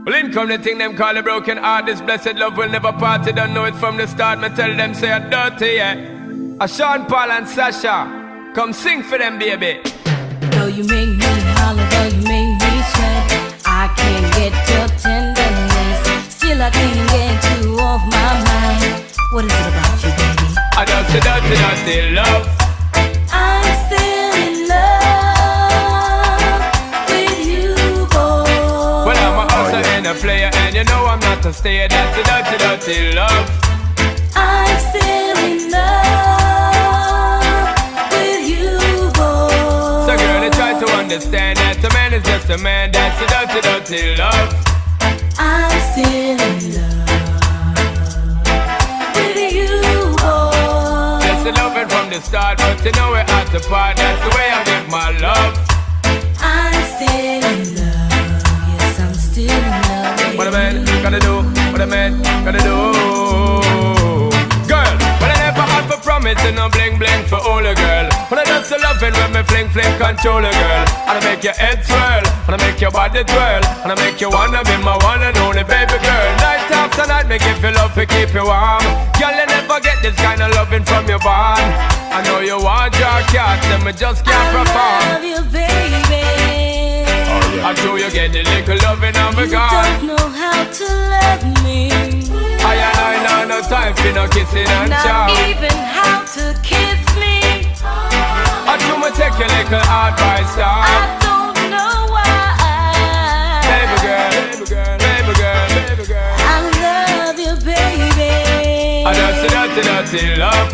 Well, in come the thing them call a broken heart. This blessed love will never part. You don't know it from the start. Me tell them say I'm dirty, yeah. A Sean Paul and Sasha, come sing for them, baby. Though you make me holler, though you make me sweat, I can't get your tenderness. Still I can't get you off my mind. What is it about you, baby? I dirty, dirty, dirty love. I'm still in love with you, boy. Well, I'm a hustler and a player, and you know I'm not a stayer. That's a dirty, dirty love. I'm still in love with you, boy. So girl, I try to understand that a man is just a man. That's a dirty, dirty love. I'm still in love with you, boy. That's the loving from the start, but you know we're at the part. That's the way I give my love. I'm still in love. Yes, I'm still in love. What a man gotta do, what a man gotta do. Girl, well I never had for promise and no bling bling for all a girl. But I just loving when me fling fling control a girl. And I make your head swirl, and I make your body twirl, and I make you wanna be my one and only baby girl. Night after night, make you feel love to keep you warm. Girl, you never get this kind of loving from your bond. I know you want your cat, and me just can't perform. I love you, baby. I know you get the little loving of a You God. don't know how to love me. I know no time for no kissing and Not chow. even how to kiss me. I do me take your little advice down. I don't know why. Baby girl, baby girl, baby girl, baby girl. I love you, baby. I just dirty, dirty love.